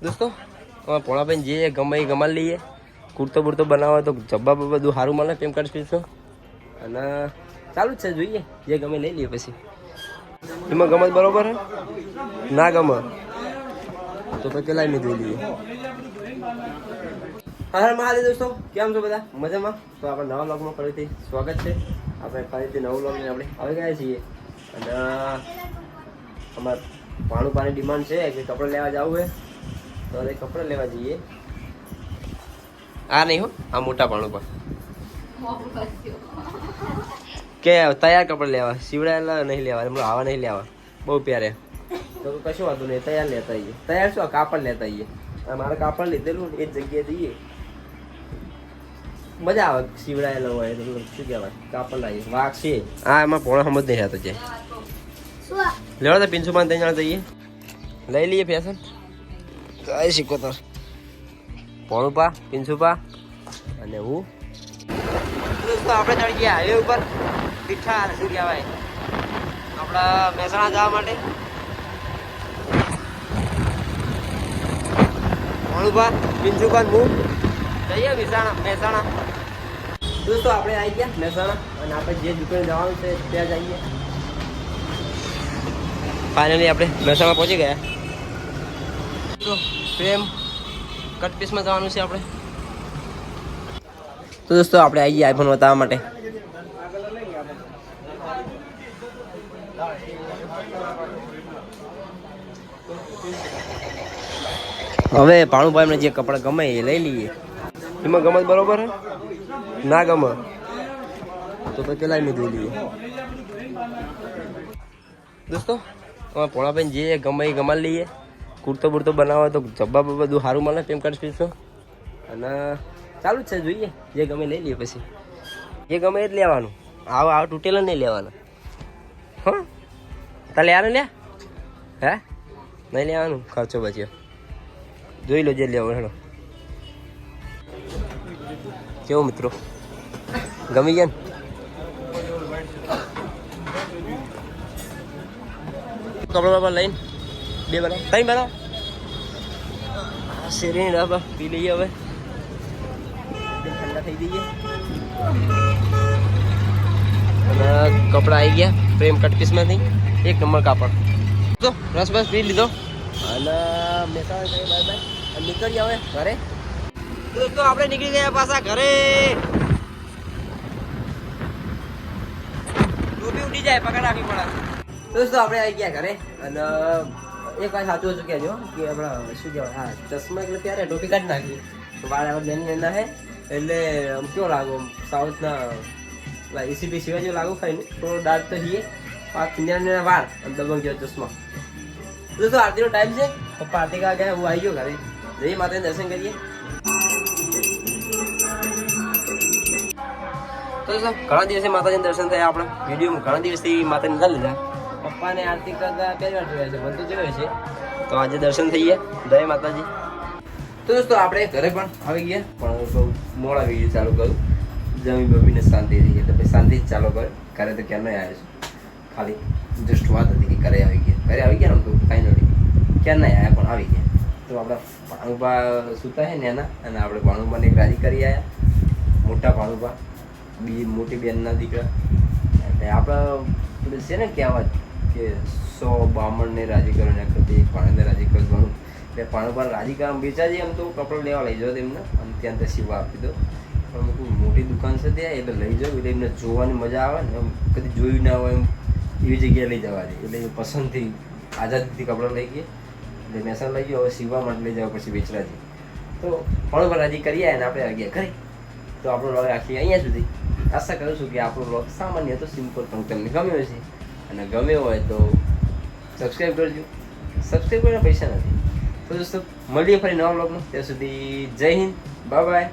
દોસ્તો પોણાભાઈ જે ગમે એ ગમાડી લઈએ. કુર્તો બુર્તો બનાવો તો જબ્બા બધું સારું મળે પેમ કરી સ્પીડમાં. અને ચાલુ જ છે, જોઈએ જે ગમે લઈ લઈએ. પછી એમાં ગમત બરોબર હે, ના ગમે તો પછી પેલા એમ જોઈ લઈએ. હા મહાદેવ દોસ્તો, કેમ છો બધા? મજામાં? તો આપણે નવા વ્લોગમાં ફરીથી સ્વાગત છે. આપણે ફરીથી નવું વ્લોગ લઈને આપણે આવી ગયા છીએ. અને અમારે પાણી ડિમાન્ડ છે કે કપડાં લેવા જવું હોય તો હવે કપડાં લેવા જઈએ. આ નહીં હો, આ મોટા પાણું પર કે તૈયાર કપડાં લેવા, સીવડાયેલા નહીં લેવા, એમનો આવા નહીં લેવા, બહુ પ્યારે. તો કશું વાંધો નહીં, તૈયાર લેતા આવીએ. તૈયાર શું, કાપડ લેતા આવીએ. મારે કાપડ લીધેલું એ જ જગ્યાએ જઈએ, મજા આવે. સીવડાયેલો હોય તો શું કહેવાય, કાપડ લાવીએ. વાઘ છે હા, એમાં પોણા સમજ નહીં રહેતો છે. લેવા તો પિન્સુમાં 3 જણા જઈએ, લઈ લઈએ ફેશન. કઈ શીખો તાર પોણુપા, પિન્સુપા અને હું. દોસ્તો આપણે ચડી ગયા હાઈવે ઉપર. તીઠા શું કહેવાય, આપણા મહેસાણા જવા માટે. પોણુપા, પિન્સુપા હું જઈએ મહેસાણા. દોસ્તો આપણે આવી ગયા મહેસાણા અને આપણે જે દુકાને જવાનું છે ત્યાં જઈએ. ફાઇનલી આપણે મહેસાણા પહોંચી ગયા. તો પ્રેમ કટ પીસમાં જવાનું છે આપણે. તો દોસ્તો આપણે આવી ગયા આઈફોન બતાવવા માટે. હવે ભાણુભાઈ એમને જે કપડાં ગમે એ લઈ લઈએ. એમાં ગમત બરોબર હે, ના ગમે તો પછી પેલા એમ જોઈ લઈએ. દોસ્તો પોણાભાઈ જે ગમે એ ગમાડી લઈએ. કુર્તો બુર્તો બનાવો તો જબ્બા બધું સારું મળે પેમ કરી સ્પીડમાં. અને ચાલુ જ છે, જોઈએ જે ગમે લઈ લઈએ. પછી જે ગમે એ જ લેવાનું, આવા તૂટેલા નહીં લેવાના. હા તારે લેવાનું લે, હે નહીં લેવાનું, ખર્ચો બચ્યો. જોઈ લો જે લેવાનું. હેડો કેવું મિત્રો, ગમી ગયા ને? કપડા બાપા લઈને 2 બનાવ, 3 બનાવ. શેરી ડાબા પી લઈએ. હવે ઠંડા થઈ જઈએ. અને કપડા આવી ગયા પ્રેમ કટ પીસમાંથી, 1 નંબર કાપડ. તો રસ બસ પી લીધો અને મહેસાણા બાય બાય નીકળી આવે ઘરે. દોસ્તો આપણે નીકળી ગયા પાછા ઘરે. ટોપી ઉડી જાય, પકડ રાખવી પડે. દોસ્તો આપણે આવી ગયા ઘરે. અને એક વાત સાચું હતું કહેજો કે આપણા શું કહેવાય, હા ચશ્મા એટલે ત્યારે ટોપી કાઢી નાખી તો વાળ આવે બેની ના હે એટલે આમ કેવો લાગો, સાઉથના ECP સિવાય જેવું લાગુ ખાઈને. થોડો ડાર્ક તો છીએ, 5 કિંજરના વાળ અને દબંગ ગયો ચશ્મા. દોસ્તો આરતીનો ટાઈમ છે, પપ્પા આરતી કા ગયા, હું આવી ગયો ઘરે. જઈએ માતાને દર્શન કરીએ. તો ઘણા દિવસે માતાજીના દર્શન થયા. આપણે વિડીયોમાં ઘણા દિવસથી માતાને ના લીધા. પપ્પાને આરતી કરતા પહેલી વાર જોયા છે, મને તો જોયો છે. તો આજે દર્શન થઈ ગયા, જય માતાજી. તો દોસ્તો આપણે ઘરે પણ આવી ગયા, પણ બહુ મોડા વિડીયો ચાલુ કર્યું. જમી બમીને શાંતિ થઈ ગઈ, તો પછી શાંતિ જ ચાલુ કર્યો. ઘરે તો ક્યાં નહીં આવ્યો છું, ખાલી જસ્ટ વાત હતી કે ઘરે આવી ગયા. ઘરે આવી ગયા ને તો ફાઇનલી ક્યાં નહીં આવ્યા, પણ આવી ગયા. તો આપણા ભાણુભા સૂતા છે ને એના, અને આપણે ભાણુભાને એક રાજી કરી આવ્યા. મોટા ભાણુભા મોટી બેનના દીકરા. એટલે આપણે છે ને કહેવત કે 100 બામણને રાજી કરો ને એક પાણીને રાજી કરવાનું. એટલે પાણી રાજી કરવા વેચાજે એમ તો કપડાં લેવા લઈ જાઓ તેમને, અને ત્યાં તે સીવા આપી દો. પણ મોટું મોટી દુકાન છે ત્યાં, એટલે લઈ જાઓ એટલે એમને જોવાની મજા આવે ને. એમ કદી જોયું ના હોય એમ એવી જગ્યાએ લઈ જવા દે. એટલે પસંદથી આઝાદીથી કપડાં લઈ ગયા. એટલે મહેસાણા લઈ ગયો, હવે સીવવા માટે લઈ જાવ પછી વેચરાજી. તો પણ રાજી કરી આવ્યા ને આપણે આવી ગયા ઘરે. તો આપણો વ્લોગ રાખીએ અહીંયા સુધી. આશા કરું છું કે આપણો વ્લોગ સામાન્ય તો સિમ્પલ પણ તમને ગમ્યો હશે. અને ગમ્યો હોય તો સબસ્ક્રાઈબ કરજો. સબસ્ક્રાઈબ કરવા પૈસા નથી. તો દોસ્તો મળીએ ફરી નવા વ્લોગમાં. ત્યાં સુધી જય હિન્દ, બાય બાય.